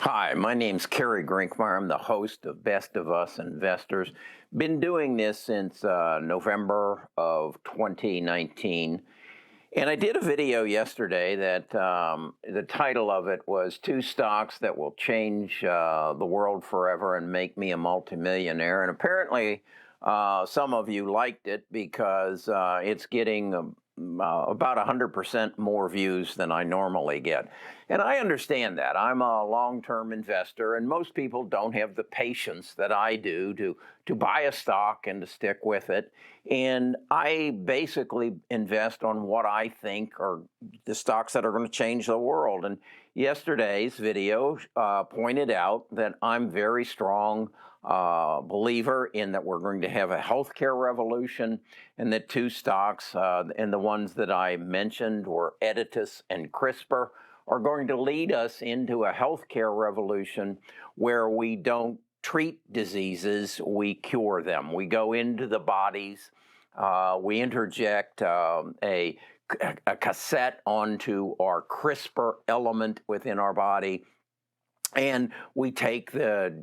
Hi, my name's Kerry Grinkmeyer. I'm the host of Best of Us Investors. Been doing this since November of 2019. And I did a video yesterday that the title of it was Two Stocks That Will Change the World Forever and Make Me a Multi-Millionaire. And apparently some of you liked it because it's getting about 100% more views than I normally get. And I understand that. I'm a long-term investor, and most people don't have the patience that I do to buy a stock and to stick with it. And I basically invest on what I think are the stocks that are going to change the world. And yesterday's video pointed out that I'm very strong believer in that we're going to have a healthcare revolution, and that two stocks, and the ones that I mentioned were Editas and CRISPR, are going to lead us into a healthcare revolution where we don't treat diseases, we cure them. We go into the bodies, we interject a cassette onto our CRISPR element within our body, and we take the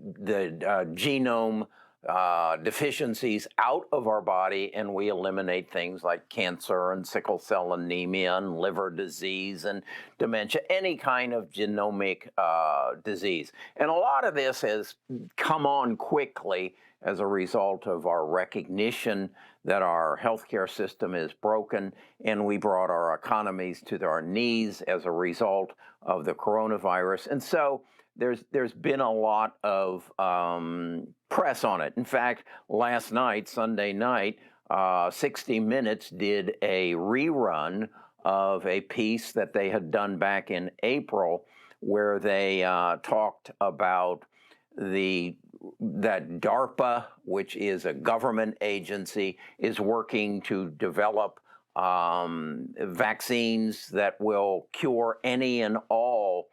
genome deficiencies out of our body, and we eliminate things like cancer and sickle cell anemia and liver disease and dementia, any kind of genomic disease. And a lot of this has come on quickly as a result of our recognition that our healthcare system is broken, and we brought our economies to their knees as a result of the coronavirus. And so there's been a lot of press on it. In fact, last night, Sunday night, 60 Minutes did a rerun of a piece that they had done back in April, where they talked about that DARPA, which is a government agency, is working to develop vaccines that will cure any and all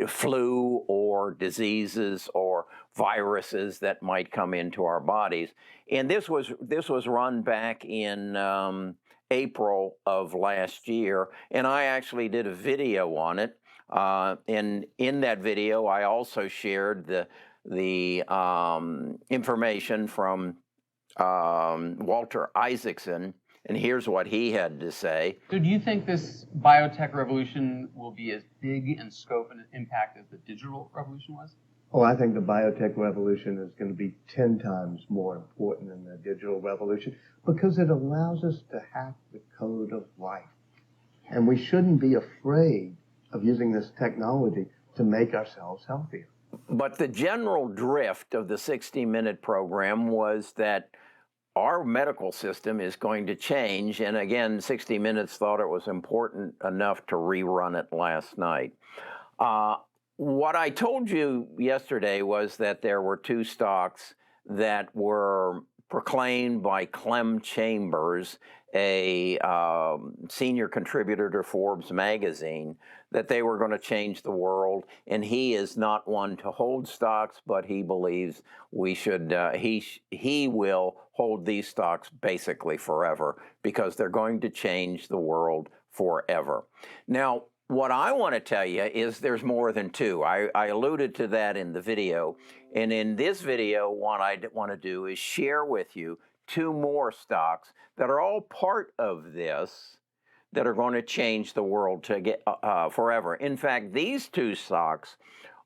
flu or diseases or viruses that might come into our bodies. And this was run back in April of last year, and I actually did a video on it. And in that video, I also shared the information from Walter Isaacson. And here's what he had to say. So do you think this biotech revolution will be as big in scope and impact as the digital revolution was? Oh, I think the biotech revolution is going to be 10 times more important than the digital revolution because it allows us to hack the code of life. And we shouldn't be afraid of using this technology to make ourselves healthier. But the general drift of the 60-minute program was that our medical system is going to change. And again, 60 Minutes thought it was important enough to rerun it last night. What I told you yesterday was that there were two stocks that were proclaimed by Clem Chambers, a senior contributor to Forbes magazine, that they were going to change the world. And he is not one to hold stocks, but he believes we should, he will hold these stocks basically forever because they're going to change the world forever. Now, what I want to tell you is there's more than two. I alluded to that in the video. And in this video, what I want to do is share with you two more stocks that are all part of this that are going to change the world to get forever. In fact, these two stocks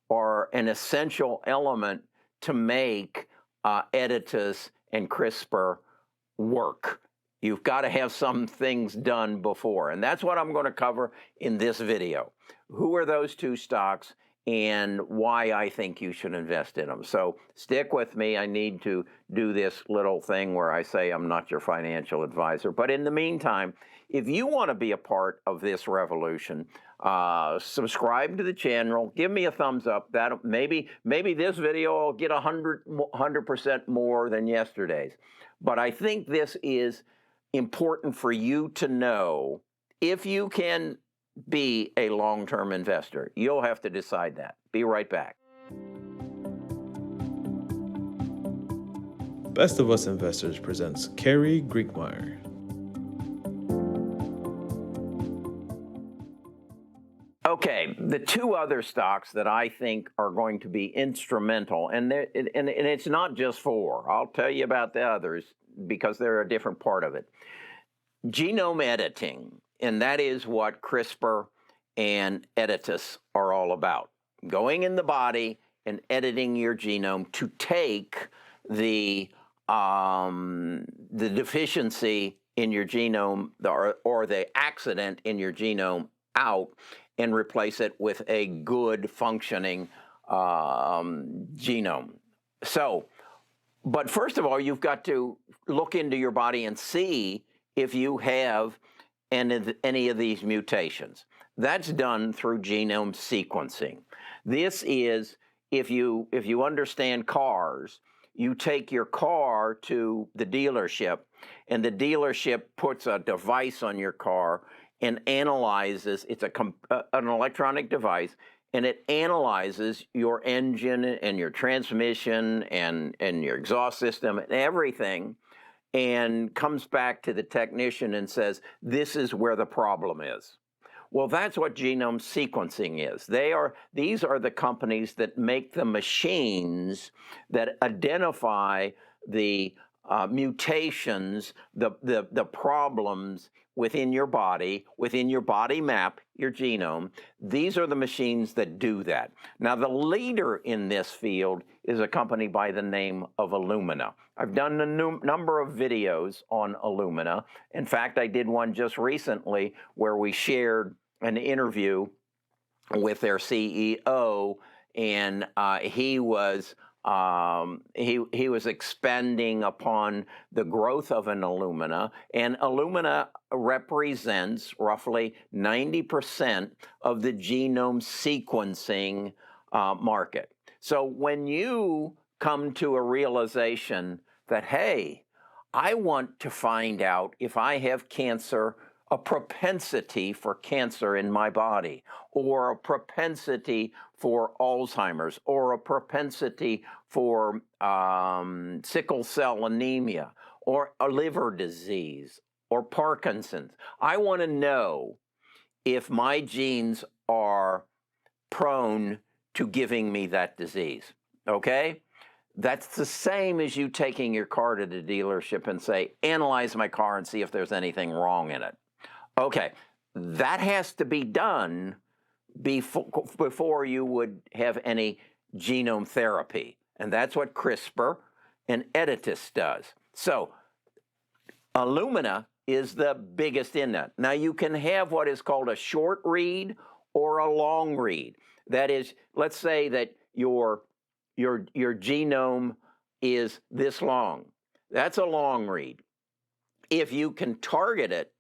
are an essential element to make Editas and CRISPR work. You've got to have some things done before, and that's what I'm going to cover in this video. Who are those two stocks and why I think you should invest in them? So stick with me. I need to do this little thing where I say I'm not your financial advisor. But in the meantime, if you want to be a part of this revolution, subscribe to the channel, give me a thumbs up. That maybe this video will get 100% more than yesterday's. But I think this is important for you to know if you can be a long-term investor. You'll have to decide that. Be right back. Best of Us Investors presents Kerry Grinkmeyer. Okay, The two other stocks that I think are going to be instrumental, and it's not just four. I'll tell you about the others because they're a different part of it. Genome editing, and that is what CRISPR and Editas are all about. Going in the body and editing your genome to take the deficiency in your genome or the accident in your genome out and replace it with a good functioning genome. So, but first of all, you've got to look into your body and see if you have any of these mutations. That's done through genome sequencing. This is, if you understand cars, you take your car to the dealership, and the dealership puts a device on your car and analyzes, it's an electronic device, and it analyzes your engine and your transmission and your exhaust system and everything, and comes back to the technician and says, this is where the problem is. Well, that's what genome sequencing is. These are the companies that make the machines that identify the mutations, the problems within your body map, your genome. These are the machines that do that. Now, the leader in this field is a company by the name of Illumina. I've done a number of videos on Illumina. In fact, I did one just recently where we shared an interview with their CEO, and he was expanding upon the growth of an Illumina, and Illumina represents roughly 90% of the genome sequencing market. So when you come to a realization that, hey, I want to find out if I have cancer, a propensity for cancer in my body, or a propensity for Alzheimer's, or a propensity for sickle cell anemia, or a liver disease, or Parkinson's. I want to know if my genes are prone to giving me that disease, okay? That's the same as you taking your car to the dealership and say, analyze my car and see if there's anything wrong in it. Okay, that has to be done before you would have any genome therapy. And that's what CRISPR and Editas does. So Illumina is the biggest in that. Now you can have what is called a short read or a long read. That is, let's say that your genome is this long. That's a long read. If you can target it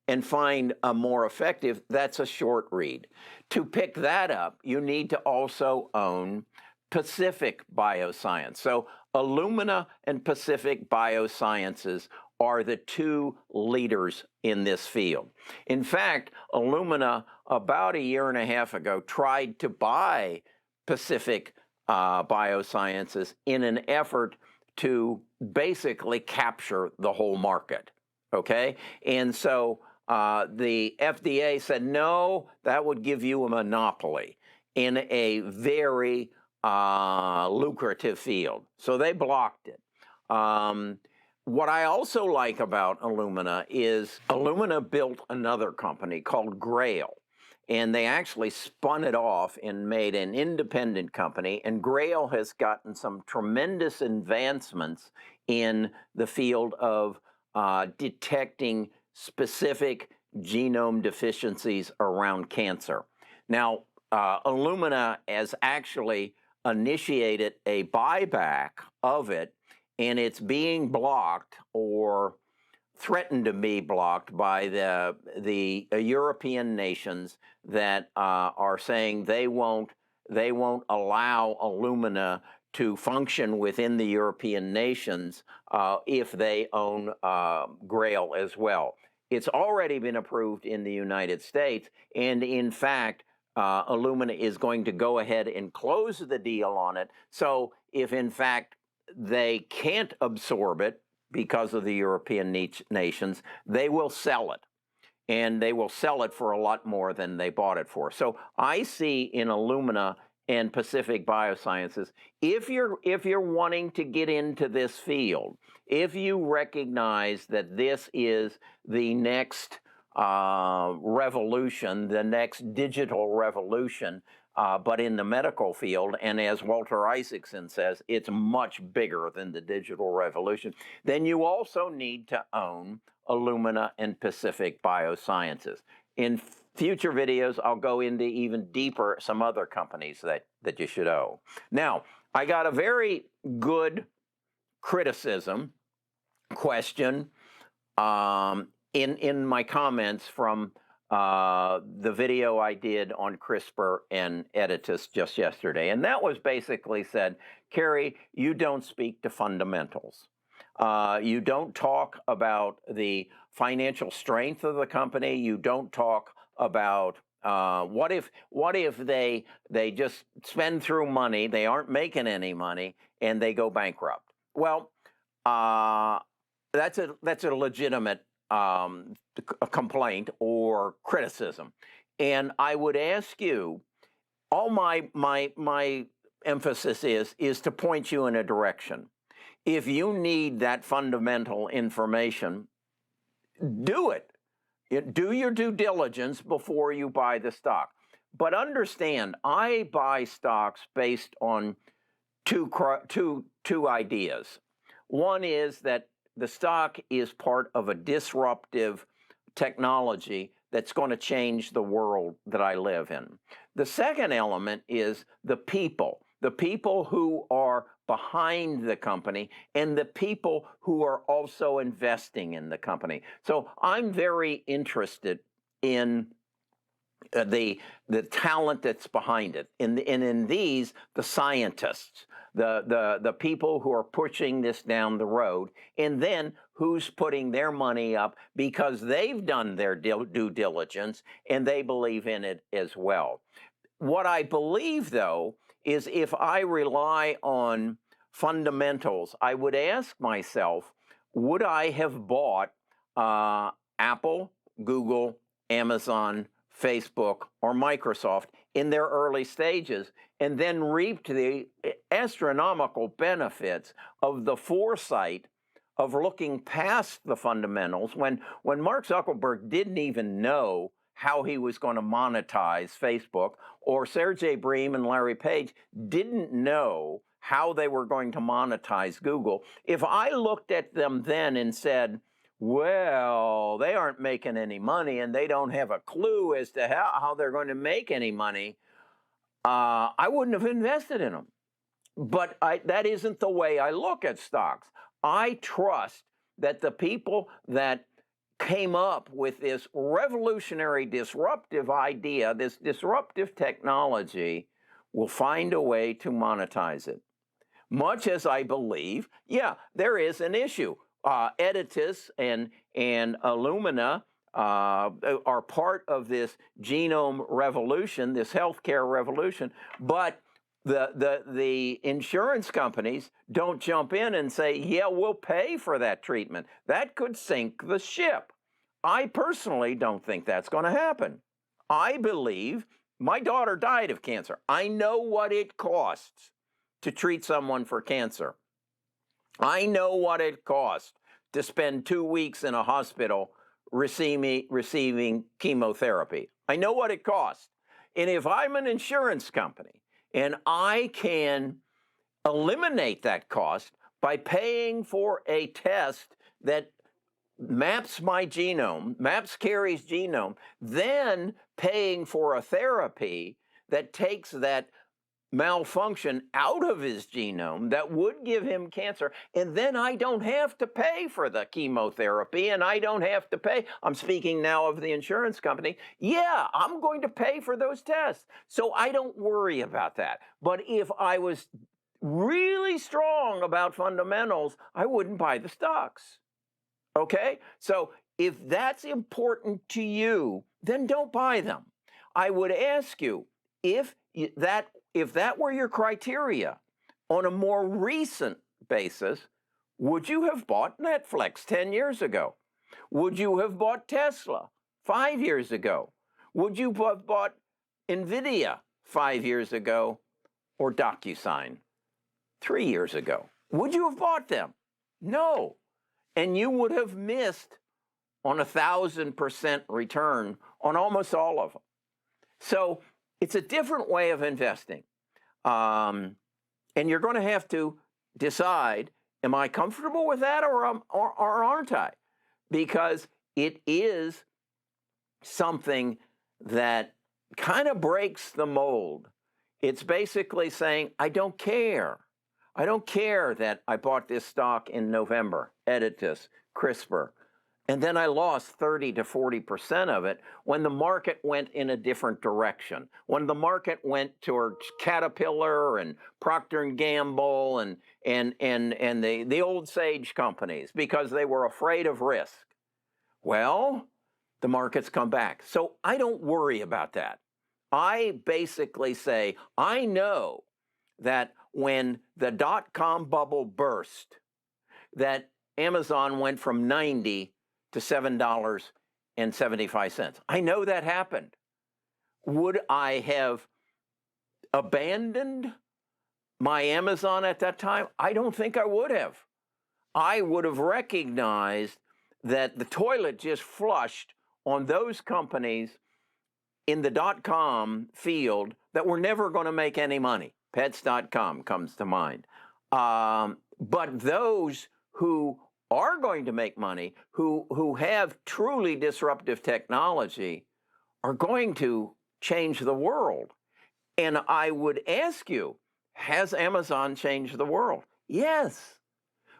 and find a more effective, that's a short read. To pick that up, you need to also own Pacific Bioscience. So Illumina and Pacific Biosciences are the two leaders in this field. In fact, Illumina, about a year and a half ago, tried to buy Pacific Biosciences in an effort to basically capture the whole market, okay? And so the FDA said, no, that would give you a monopoly in a very lucrative field. So they blocked it. What I also like about Illumina is Illumina built another company called Grail. And they actually spun it off and made an independent company. And Grail has gotten some tremendous advancements in the field of detecting specific genome deficiencies around cancer. Now, Illumina has actually initiated a buyback of it, and it's being blocked or threatened to be blocked by the European nations that are saying they won't allow Illumina to function within the European nations if they own Grail as well. It's already been approved in the United States, and in fact, Illumina is going to go ahead and close the deal on it. So if in fact they can't absorb it because of the European nations, they will sell it. and they will sell it for a lot more than they bought it for. So I see in Illumina and Pacific Biosciences, if you're wanting to get into this field, if you recognize that this is the next revolution, the next digital revolution, but in the medical field, and as Walter Isaacson says, it's much bigger than the digital revolution, then you also need to own Illumina and Pacific Biosciences. In future videos, I'll go into even deeper some other companies that you should own. Now, I got a very good criticism question in my comments from the video I did on CRISPR and Editus just yesterday. And that was basically said, Kerry, you don't speak to fundamentals. You don't talk about the financial strength of the company. You don't talk about what if they just spend through money, they aren't making any money, and they go bankrupt. Well, that's a legitimate complaint or criticism. And I would ask you, all my emphasis is to point you in a direction. If you need that fundamental information, do it. Do your due diligence before you buy the stock. But understand, I buy stocks based on two ideas. One is that the stock is part of a disruptive technology that's going to change the world that I live in. The second element is the people who are behind the company and the people who are also investing in the company. So I'm very interested in the talent that's behind it, and in these, the scientists, the people who are pushing this down the road, and then who's putting their money up because they've done their due diligence and they believe in it as well. What I believe, though, is if I rely on fundamentals, I would ask myself, would I have bought Apple, Google, Amazon, Facebook, or Microsoft in their early stages and then reaped the astronomical benefits of the foresight of looking past the fundamentals when Mark Zuckerberg didn't even know how he was going to monetize Facebook, or Sergey Brin and Larry Page didn't know how they were going to monetize Google. If I looked at them then and said, well, they aren't making any money and they don't have a clue as to how they're going to make any money, I wouldn't have invested in them. But that isn't the way I look at stocks. I trust that the people that came up with this revolutionary, disruptive idea, this disruptive technology, will find a way to monetize it. Much as I believe, yeah, there is an issue. Editus and Illumina are part of this genome revolution, this healthcare revolution, but the insurance companies don't jump in and say, yeah, we'll pay for that treatment. That could sink the ship. I personally don't think that's going to happen. I believe my daughter died of cancer. I know what it costs to treat someone for cancer. I know what it costs to spend 2 weeks in a hospital receiving chemotherapy. I know what it costs. And if I'm an insurance company and I can eliminate that cost by paying for a test that maps my genome, maps Kerry's genome, then paying for a therapy that takes that malfunction out of his genome that would give him cancer, and then I don't have to pay for the chemotherapy, and I don't have to pay. I'm speaking now of the insurance company. Yeah, I'm going to pay for those tests, so I don't worry about that. But if I was really strong about fundamentals, I wouldn't buy the stocks. Okay? So if that's important to you, then don't buy them. I would ask you, if that were your criteria, on a more recent basis, would you have bought Netflix 10 years ago? Would you have bought Tesla 5 years ago? Would you have bought NVIDIA 5 years ago or DocuSign 3 years ago? Would you have bought them? No. And you would have missed on 1,000% return on almost all of them. So it's a different way of investing. And you're going to have to decide, am I comfortable with that or aren't I? Because it is something that kind of breaks the mold. It's basically saying, I don't care. I don't care that I bought this stock in November, Editas, CRISPR, and then I lost 30 to 40% of it when the market went in a different direction. When the market went towards Caterpillar and Procter and Gamble and the old Sage companies because they were afraid of risk. Well, the markets come back. So I don't worry about that. I basically say, I know that when the dot-com bubble burst, that Amazon went from 90 to $7.75. I know that happened. Would I have abandoned my Amazon at that time? I don't think I would have. I would have recognized that the toilet just flushed on those companies in the dot-com field that were never going to make any money. Pets.com comes to mind. But those who are going to make money, who have truly disruptive technology, are going to change the world. And I would ask you, has Amazon changed the world? Yes.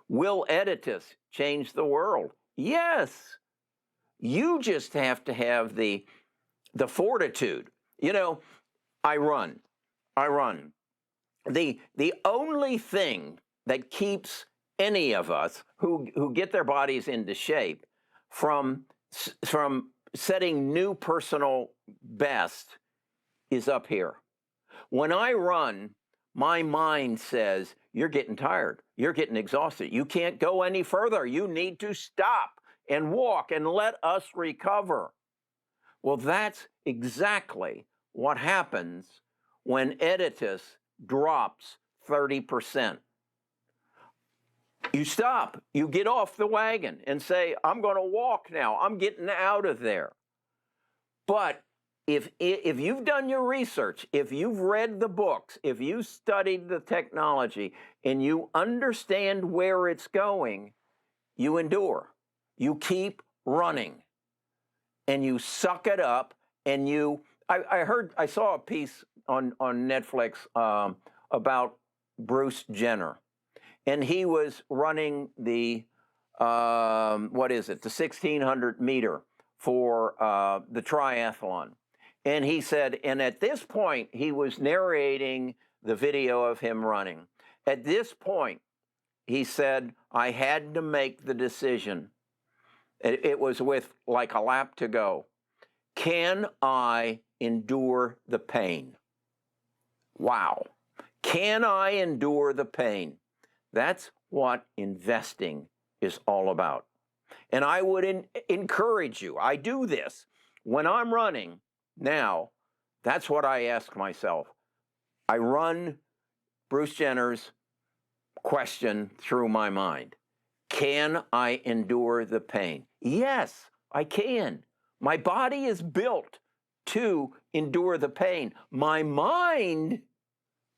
Will Editas change the world? Yes. You just have to have the fortitude. You know, I run. The only thing that keeps any of us who get their bodies into shape from setting new personal best is up here. When I run, my mind says, you're getting tired. You're getting exhausted. You can't go any further. You need to stop and walk and let us recover. Well, that's exactly what happens when Editas drops 30%. You stop, you get off the wagon and say, I'm going to walk now. I'm getting out of there. But if you've done your research, if you've read the books, if you studied the technology and you understand where it's going, you endure. You keep running and you suck it up. And I saw a piece on Netflix about Bruce Jenner. And he was running the, the 1,600 meter for the triathlon. And he said, and at this point, he was narrating the video of him running. At this point, he said, I had to make the decision. It was with like a lap to go. Can I endure the pain? Wow. Can I endure the pain? That's what investing is all about. And I would encourage you. I do this. When I'm running now, that's what I ask myself. I run Bruce Jenner's question through my mind. Can I endure the pain? Yes, I can. My body is built to endure the pain. My mind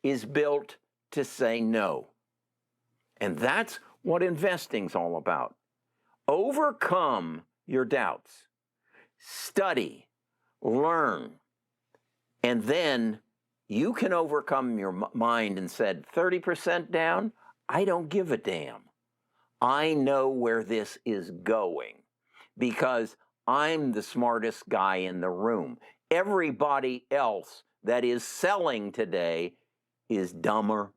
is built to say no. And that's what investing's all about. Overcome your doubts. Study, learn, and then you can overcome your mind and said, 30% down, I don't give a damn. I know where this is going because I'm the smartest guy in the room. Everybody else that is selling today is dumber,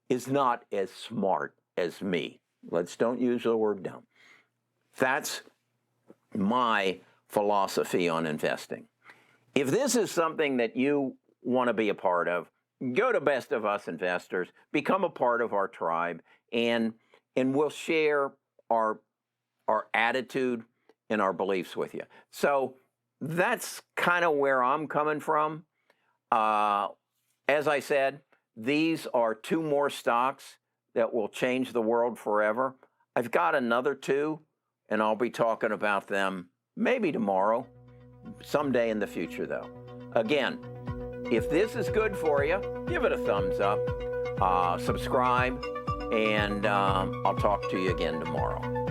is not as smart as me. Let's don't use the word dumb. That's my philosophy on investing. If this is something that you want to be a part of, go to Best of Us Investors, become a part of our tribe, and we'll share our attitude and our beliefs with you. So that's kind of where I'm coming from. As I said, these are 2 more stocks that will change the world forever. I've got another 2, and I'll be talking about them maybe tomorrow, someday in the future though. Again, if this is good for you, give it a thumbs up, subscribe, and I'll talk to you again tomorrow.